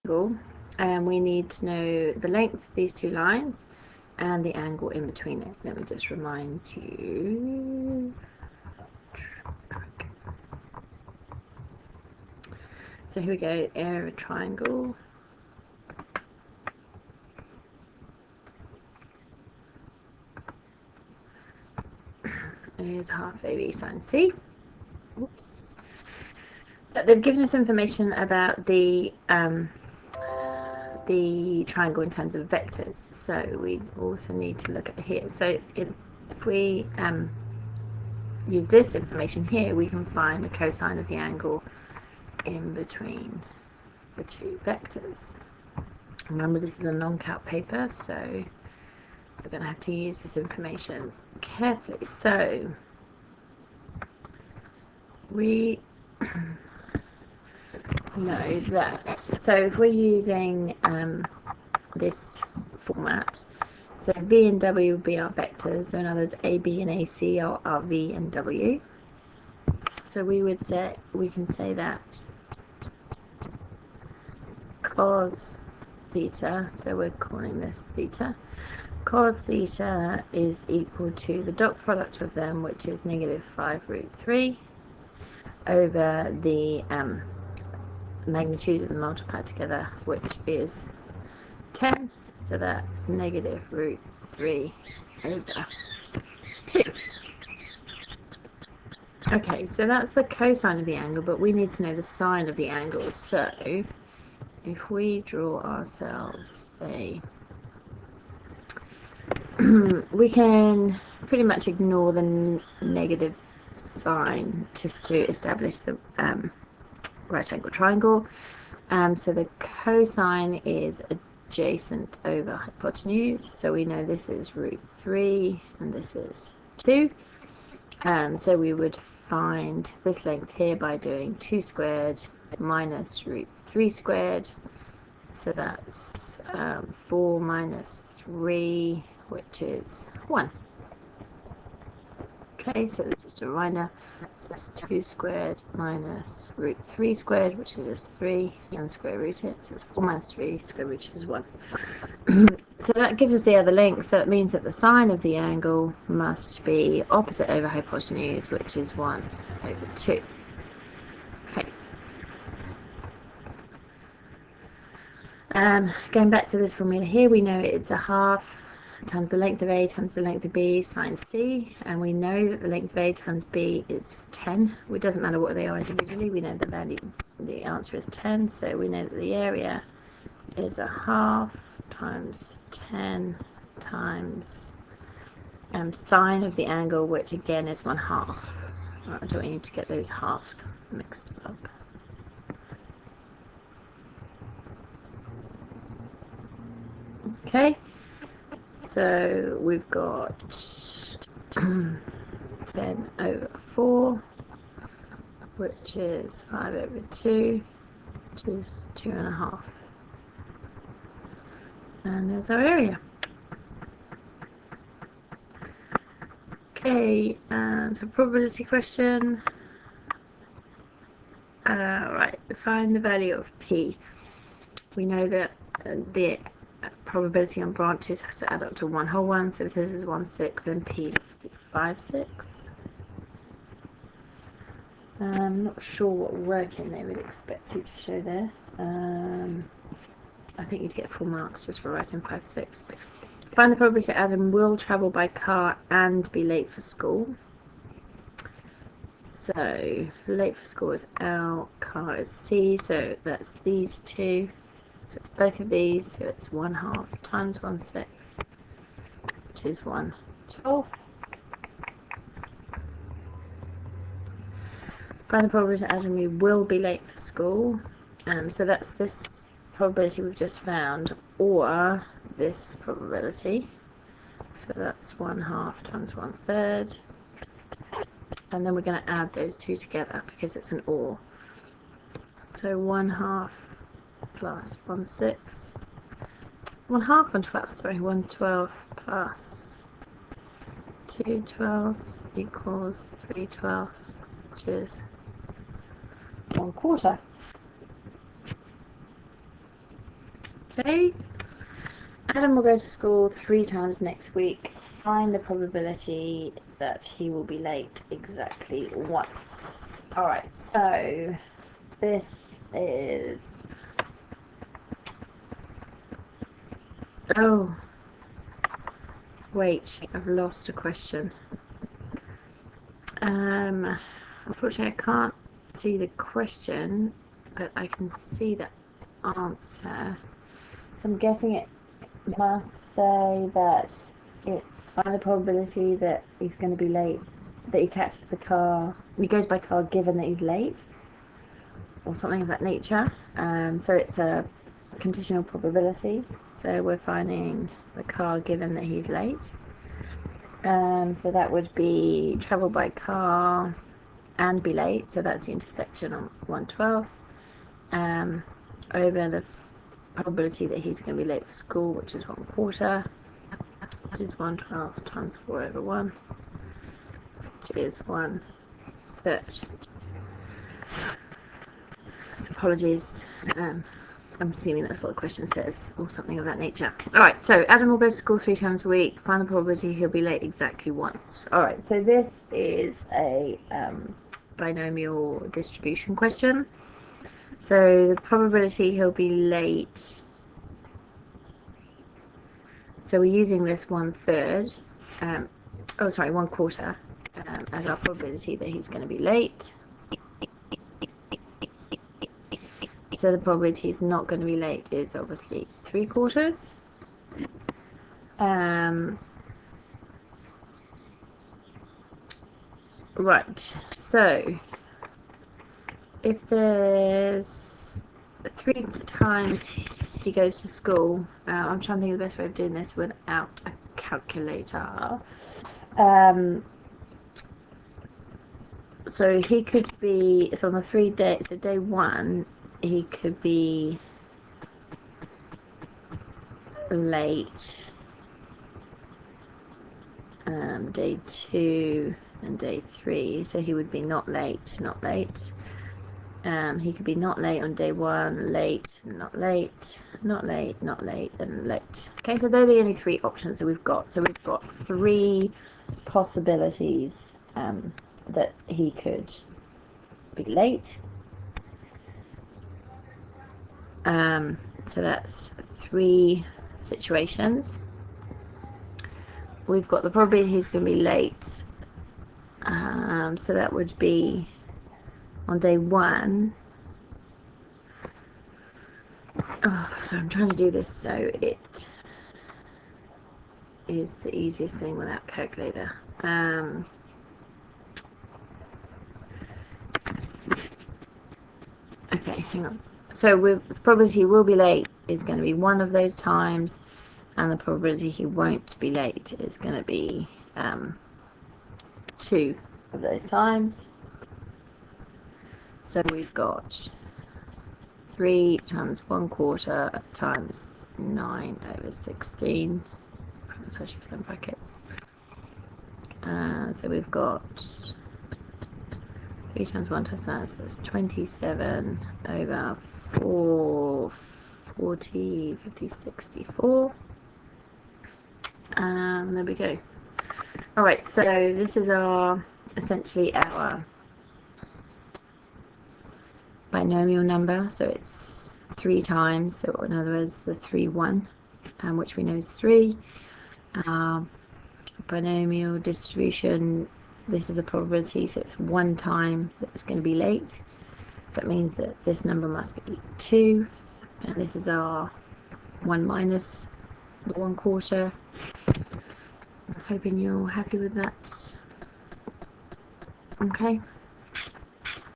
angle, and we need to know the length of these two lines and the angle in between it. Let me just remind you. So here we go, area of a triangle is half AB sine C. Oops. So they've given us information about the triangle in terms of vectors, so we also need to look at here. So if we use this information here, we can find the cosine of the angle in between the two vectors. Remember, this is a non-calc paper, so we're going to have to use this information carefully. So we know that, so if we're using this format, so V and W will be our vectors, so in other words AB and AC are our V and W. So we can say that cos theta, so we're calling this theta, cos theta is equal to the dot product of them, which is -5√3 over the magnitude of them multiplied together, which is 10, so that's -√3 over 2. Okay, so that's the cosine of the angle, but we need to know the sine of the angle. So if we draw ourselves a we can pretty much ignore the negative sign just to establish the right angle triangle. So the cosine is adjacent over hypotenuse, so we know this is √3 and this is 2. So we would find this length here by doing 2 squared minus √3 squared, so that's 4 minus 3, which is 1. Okay, so it's just a reminder, that's 2 squared minus √3 squared, which is just 3, and square root it, so it's 4 minus 3, square root is 1. So that gives us the other length, so it means that the sine of the angle must be opposite over hypotenuse, which is 1 over 2. Okay. Going back to this formula here, we know it's a half times the length of A times the length of B sine C, and we know that the length of A times B is 10. It doesn't matter what they are individually, we know the value, the answer is 10, so we know that the area is a half times 10 times sine of the angle, which again is 1/2. I don't want you to get those halves mixed up. Okay, so we've got 10 over 4, which is 5 over 2, which is 2.5. And there's our area. Okay, so probability question. Right, find the value of P. We know that the probability on branches has to add up to 1 whole 1, so if this is 1/6, then P must be 5/6. I'm not sure what working they would expect you to show there. I think you'd get full marks just for writing 5/6. Find the probability that Adam will travel by car and be late for school. So late for school is L, car is C, so that's these two. So it's both of these, so it's 1/2 times 1/6, which is 1/12. Find the probability that Adam will be late for school. So that's this probability we've just found, or this probability. So that's 1/2 times 1/3. And then we're going to add those two together because it's an or. So 1/2 plus 1/6. 1/2, 1/12, sorry, 1/12 plus 2/12 equals 3/12, which is 1/4. Okay. Adam will go to school 3 times next week. Find the probability that he will be late exactly once. Alright, so this is... Oh, wait, I've lost a question. Unfortunately I can't see the question, but I can see the answer. So I'm guessing it must say that it's find the probability that he's going to be late, that he catches the car, he goes by car given that he's late, or something of that nature. So it's a conditional probability. So we're finding the car given that he's late. So that would be travel by car and be late. So that's the intersection on 1/12. Over the probability that he's going to be late for school, which is 1/4, which is 1/12 times 4/1, which is 1/3. So apologies. I'm assuming that's what the question says, or something of that nature. Alright, so Adam will go to school 3 times a week. Find the probability he'll be late exactly once. Alright, so this is a binomial distribution question. So the probability he'll be late, so we're using this 1/3, 1/4, as our probability that he's going to be late. So the probability he's not going to be late is obviously 3/4. Right, so if there's 3 times he goes to school, I'm trying to think of the best way of doing this without a calculator. So he could be, it's on the 3 days, so day 1 he could be late, day 2 and day 3, so he would be not late. He could be not late on day 1, late, not late, not late, not late, and late. Okay, so they're the only 3 options that we've got. So we've got 3 possibilities that he could be late. So that's 3 situations. We've got the probability he's going to be late. So that would be on day 1. So I'm trying to do this so it is the easiest thing without calculator. Okay, hang on. So the probability he will be late is going to be 1 of those times, and the probability he won't be late is going to be 2 of those times. So we've got 3 times 1/4 times 9/16. So I should put in brackets. So we've got 3 times 1 times 9, so that's 27 over 4, 40, 50, 64. There we go. Alright, so this is essentially our binomial number, so it's 3 times, so in other words the 3, 1, which we know is 3. Binomial distribution, this is a probability, so it's 1 time that it's going to be late. So that means that this number must be 2, and this is our 1 minus the 1/4. I'm hoping you're happy with that. Okay.